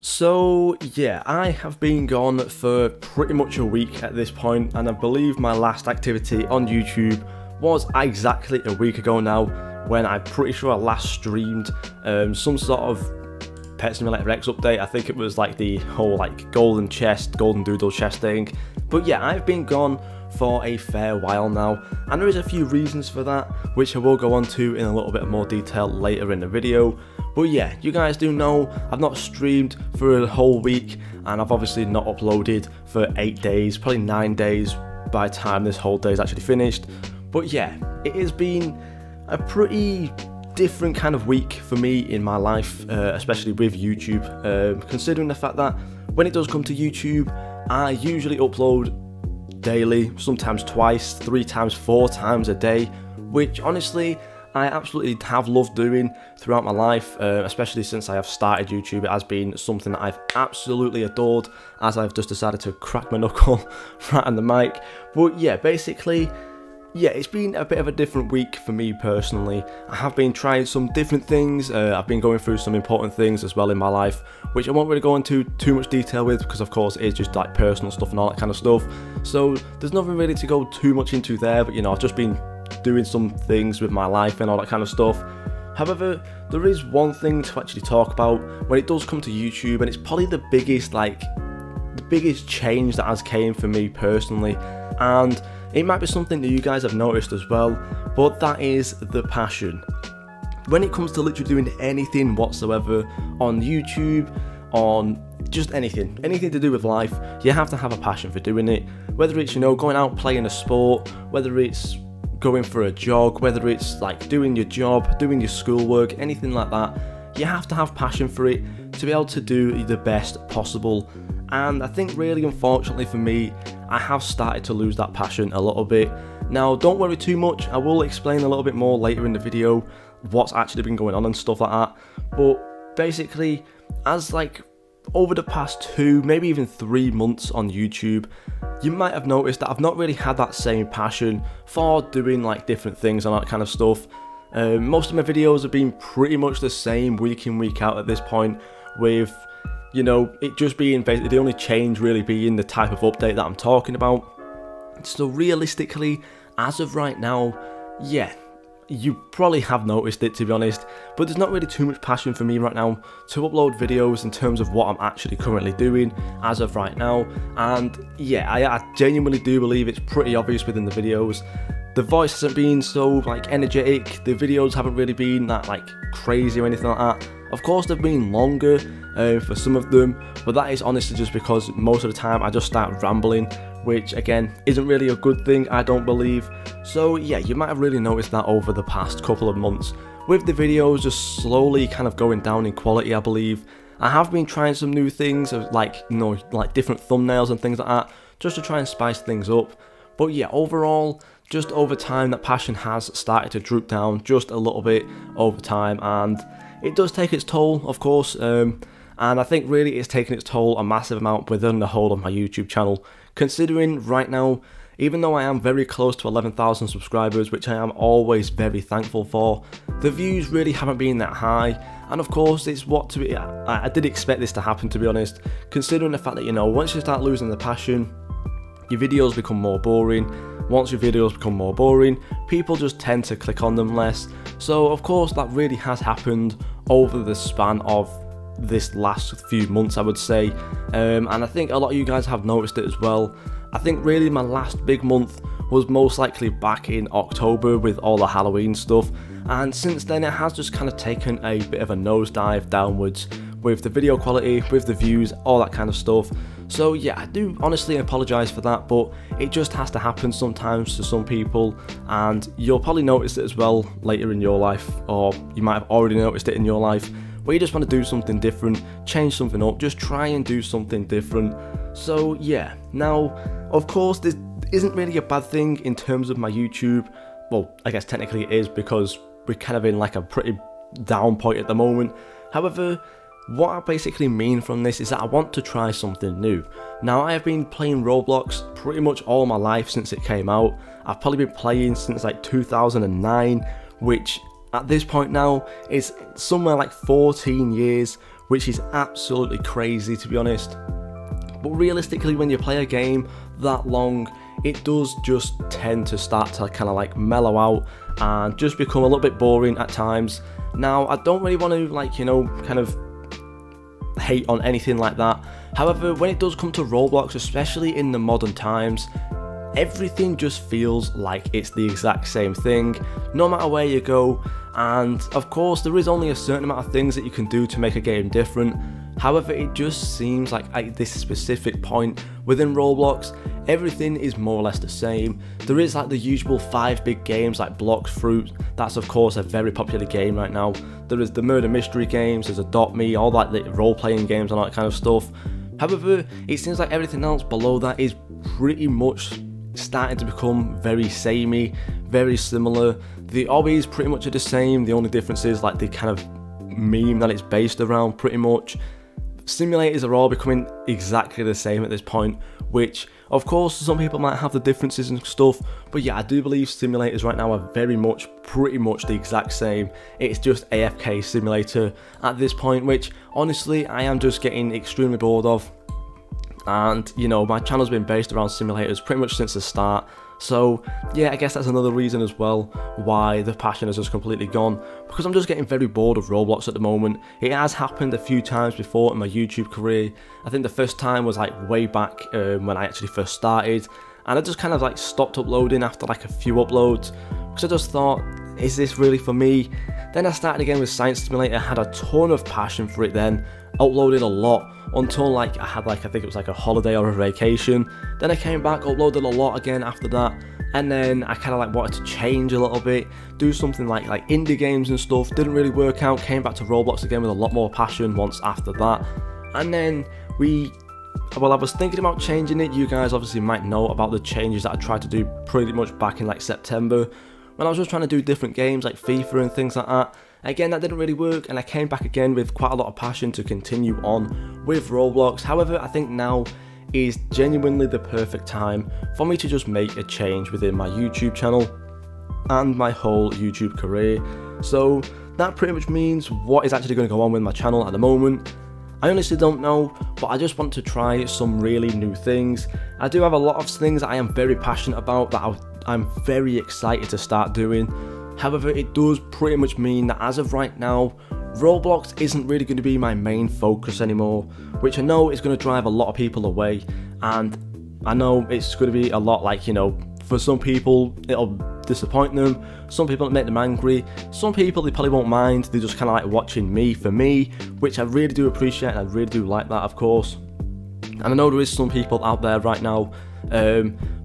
So yeah, I have been gone for pretty much a week at this point, and I believe my last activity on YouTube was exactly a week ago now, when I'm pretty sure I last streamed some sort of Pet Simulator X update. I think it was like the whole like golden doodle chest thing. But yeah, I've been gone for a fair while now, and there is a few reasons for that, which I will go on to in a little bit more detail later in the video. But yeah, you guys do know I've not streamed for a whole week, and I've obviously not uploaded for 8 days, probably 9 days by the time this whole day is actually finished. But yeah, it has been a pretty different kind of week for me in my life, especially with YouTube, considering the fact that when it does come to YouTube, I usually upload daily, sometimes twice, 3 times, 4 times a day, which honestly I absolutely have loved doing throughout my life, especially since I have started YouTube. It has been something that I've absolutely adored, as I've just decided to crack my knuckle right on the mic. But yeah, basically, yeah, it's been a bit of a different week for me personally. I have been trying some different things. I've been going through some important things as well in my life, which I won't really go into too much detail with, because of course it's just like personal stuff and all that kind of stuff. So there's nothing really to go too much into there, but you know, I've just been doing some things with my life and all that kind of stuff. However, there is one thing to actually talk about when it does come to YouTube, and it's probably the biggest change that has came for me personally, and it might be something that you guys have noticed as well, but that is the passion. When it comes to literally doing anything whatsoever on YouTube, on just anything to do with life, you have to have a passion for doing it. Whether it's, you know, going out playing a sport, whether it's going for a jog, whether it's like doing your job, doing your schoolwork, anything like that, you have to have passion for it to be able to do the best possible. And I think really, unfortunately for me, I have started to lose that passion a little bit. Now, don't worry too much, I will explain a little bit more later in the video what's actually been going on and stuff like that. But basically, as like over the past 2, maybe even 3 months on YouTube, you might have noticed that I've not really had that same passion for doing like different things and that kind of stuff. Most of my videos have been pretty much the same week in, week out at this point, with, you know, it just being basically the only change really being the type of update that I'm talking about. So realistically, as of right now, yeah, you probably have noticed it, to be honest, but there's not really too much passion for me right now to upload videos in terms of what I'm actually currently doing as of right now. And yeah, I genuinely do believe it's pretty obvious within the videos. The voice hasn't been so like energetic, the videos haven't really been that like crazy or anything like that. Of course, they've been longer for some of them, but that is honestly just because most of the time I just start rambling, which again isn't really a good thing, I don't believe. So yeah, you might have really noticed that over the past couple of months, with the videos just slowly kind of going down in quality, I believe. I have been trying some new things, like, you know, like different thumbnails and things like that, just to try and spice things up. But yeah, overall, just over time, that passion has started to droop down just a little bit over time, and it does take its toll, of course, and I think really it's taken its toll a massive amount within the whole of my YouTube channel, considering right now, even though I am very close to 11,000 subscribers, which I am always very thankful for, the views really haven't been that high. And of course, it's what to be, I did expect this to happen, to be honest, considering the fact that, you know, once you start losing the passion, your videos become more boring. Once your videos become more boring, people just tend to click on them less. So of course that really has happened over the span of this last few months, I would say, and I think a lot of you guys have noticed it as well. I think really my last big month was most likely back in October with all the Halloween stuff, and since then it has just kind of taken a bit of a nosedive downwards with the video quality, with the views, all that kind of stuff. So yeah, I do honestly apologise for that, but it just has to happen sometimes to some people, and you'll probably notice it as well later in your life, or you might have already noticed it in your life, where you just want to do something different, change something up, just try and do something different. So yeah, now of course this isn't really a bad thing in terms of my YouTube. Well, I guess technically it is, because we're kind of in like a pretty down point at the moment. However, what I basically mean from this is that I want to try something new. Now, I have been playing Roblox pretty much all my life since it came out. I've probably been playing since like 2009, which at this point now is somewhere like 14 years, which is absolutely crazy, to be honest. But realistically, when you play a game that long, it does just tend to start to kind of like mellow out and just become a little bit boring at times. Now, I don't really want to, like, you know, kind of hate on anything like that. However, when it does come to Roblox, especially in the modern times, everything just feels like it's the exact same thing, no matter where you go. And of course, there is only a certain amount of things that you can do to make a game different. However, it just seems like at this specific point within Roblox, everything is more or less the same. There is like the usual 5 big games like Blox Fruit. That's of course a very popular game right now. There is the murder mystery games, there's Adopt Me, all like the role-playing games and all that kind of stuff. However, it seems like everything else below that is pretty much starting to become very samey, very similar. The hobbies pretty much are the same. The only difference is like the kind of meme that it's based around pretty much. Simulators are all becoming exactly the same at this point, which of course some people might have the differences and stuff, but yeah, I do believe simulators right now are pretty much the exact same. It's just AFK simulator at this point, which honestly I am just getting extremely bored of. And you know, my channel's been based around simulators pretty much since the start. So yeah, I guess that's another reason as well why the passion has just completely gone, because I'm just getting very bored of Roblox at the moment. It has happened a few times before in my YouTube career. I think the first time was like way back when I actually first started, and I just kind of like stopped uploading after like a few uploads, because I just thought, is this really for me? Then I started again with Science Simulator, had a ton of passion for it then, uploaded a lot, until like I had like, I think it was like a holiday or a vacation. Then I came back, uploaded a lot again after that, and then I kind of like wanted to change a little bit, do something like indie games and stuff. Didn't really work out, came back to Roblox again with a lot more passion once after that. And then I was thinking about changing it. You guys obviously might know about the changes that I tried to do pretty much back in like September, when I was just trying to do different games like FIFA and things like that. Again, that didn't really work, and I came back again with quite a lot of passion to continue on with Roblox. However, I think now is genuinely the perfect time for me to just make a change within my YouTube channel and my whole YouTube career. So that pretty much means what is actually going to go on with my channel at the moment, I honestly don't know, but I just want to try some really new things. I do have a lot of things that I am very passionate about that I'm very excited to start doing. However, it does pretty much mean that as of right now, Roblox isn't really going to be my main focus anymore, which I know is going to drive a lot of people away, and I know it's going to be a lot like, you know, for some people it'll disappoint them, some people it'll make them angry, some people they probably won't mind, they just kind of like watching me for me, which I really do appreciate and I really do like that, of course. And I know there is some people out there right now,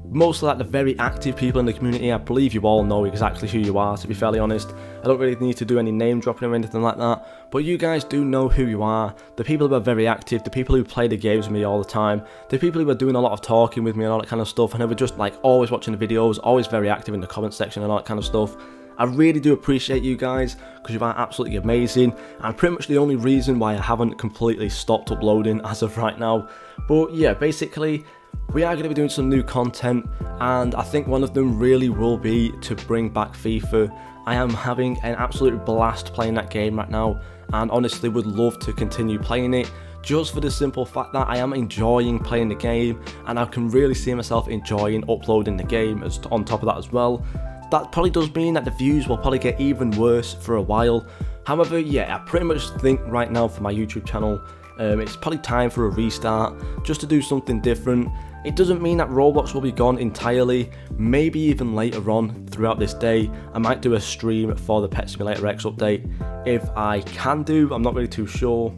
mostly like the very active people in the community. I believe you all know exactly who you are, to be fairly honest. I don't really need to do any name dropping or anything like that, but you guys do know who you are. The people who are very active, the people who play the games with me all the time, the people who are doing a lot of talking with me and all that kind of stuff, and who are just like always watching the videos, always very active in the comment section and all that kind of stuff. I really do appreciate you guys, because you are absolutely amazing, and pretty much the only reason why I haven't completely stopped uploading as of right now. But yeah, basically, we are going to be doing some new content, and I think one of them really will be to bring back FIFA. I am having an absolute blast playing that game right now, and honestly would love to continue playing it, just for the simple fact that I am enjoying playing the game, and I can really see myself enjoying uploading the game as on top of that as well. That probably does mean that the views will probably get even worse for a while. However, yeah, I pretty much think right now for my YouTube channel, it's probably time for a restart, just to do something different. It doesn't mean that Roblox will be gone entirely. Maybe even later on throughout this day, I might do a stream for the Pet Simulator X update. If I can do, I'm not really too sure.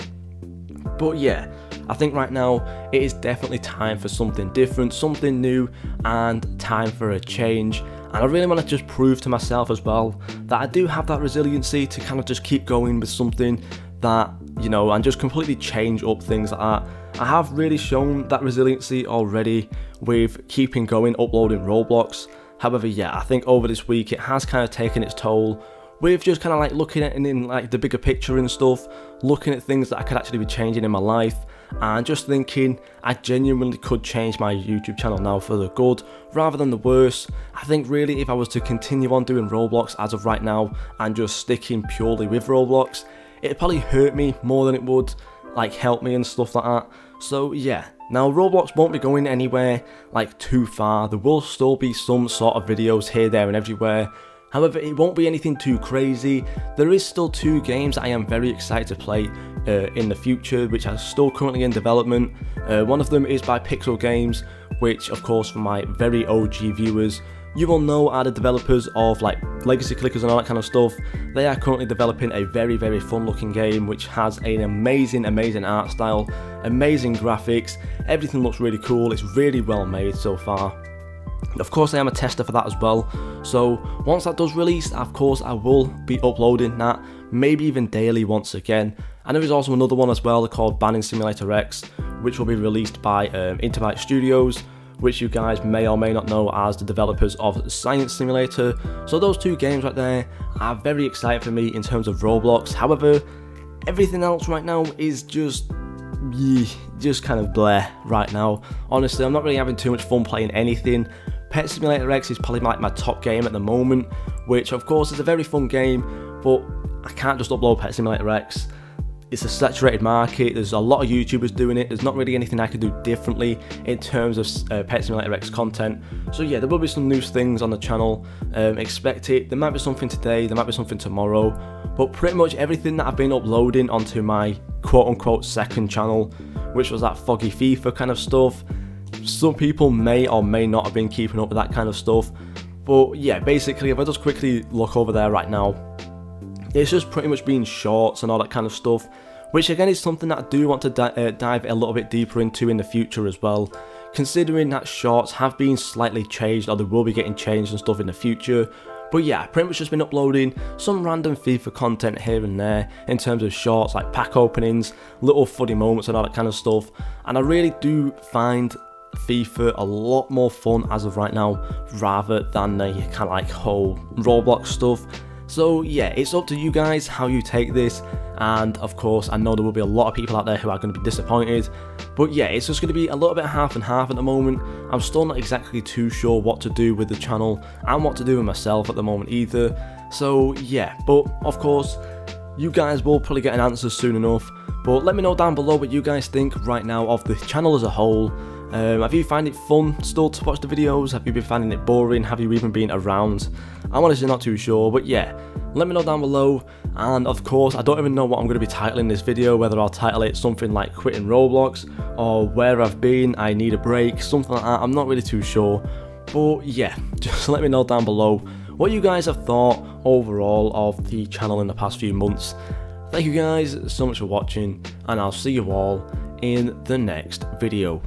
But yeah, I think right now it is definitely time for something different, something new, and time for a change. And I really want to just prove to myself as well that I do have that resiliency to kind of just keep going with something that, you know, and just completely change up things like that. I have really shown that resiliency already with keeping going, uploading Roblox. However, yeah, I think over this week it has kind of taken its toll with just kind of like looking at it in like the bigger picture and stuff, looking at things that I could actually be changing in my life, and just thinking I genuinely could change my YouTube channel now for the good rather than the worse. I think really if I was to continue on doing Roblox as of right now and just sticking purely with Roblox, it'd probably hurt me more than it would. like help me and stuff like that. So yeah, now Roblox won't be going anywhere like too far. There will still be some sort of videos here, there and everywhere. However, it won't be anything too crazy. There is still 2 games I am very excited to play in the future, which are still currently in development. One of them is by Pixel Games, which of course for my very OG viewers, you will know are the developers of like Legacy Clickers and all that kind of stuff. They are currently developing a very fun looking game which has an amazing art style, amazing graphics, everything looks really cool, it's really well made so far. Of course I am a tester for that as well, so once that does release, of course I will be uploading that, maybe even daily once again. And there is also another one as well called Banning Simulator X, which will be released by Interbyte Studios, which you guys may or may not know as the developers of Science Simulator. So those 2 games right there are very exciting for me in terms of Roblox. However, everything else right now is just kind of bleh right now. Honestly, I'm not really having too much fun playing anything. Pet Simulator X is probably like my top game at the moment, which of course is a very fun game, but I can't just upload Pet Simulator X. It's a saturated market, there's a lot of YouTubers doing it, there's not really anything I can do differently in terms of Pet Simulator X content. So yeah, there will be some new things on the channel, expect it. There might be something today, there might be something tomorrow, but pretty much everything that I've been uploading onto my quote-unquote second channel, which was that foggy FIFA kind of stuff, some people may or may not have been keeping up with that kind of stuff. But yeah, basically if I just quickly look over there right now, it's just pretty much been shorts and all that kind of stuff, which again is something that I do want to dive a little bit deeper into in the future as well, considering that shorts have been slightly changed, or they will be getting changed and stuff in the future. But yeah, pretty much just been uploading some random FIFA content here and there in terms of shorts like pack openings, little funny moments and all that kind of stuff, and I really do find FIFA a lot more fun as of right now rather than the kind of like whole Roblox stuff. So yeah, it's up to you guys how you take this, and of course I know there will be a lot of people out there who are going to be disappointed, but yeah, it's just going to be a little bit half and half at the moment. I'm still not exactly too sure what to do with the channel and what to do with myself at the moment either. So yeah, but of course you guys will probably get an answer soon enough. But let me know down below what you guys think right now of the channel as a whole. Have you found it fun still to watch the videos? Have you been finding it boring? Have you even been around? I'm honestly not too sure, but yeah, let me know down below. And of course, I don't even know what I'm going to be titling this video, whether I'll title it something like quitting Roblox, or where I've been, I need a break, something like that. I'm not really too sure, but yeah, just let me know down below what you guys have thought overall of the channel in the past few months. Thank you guys so much for watching, and I'll see you all in the next video.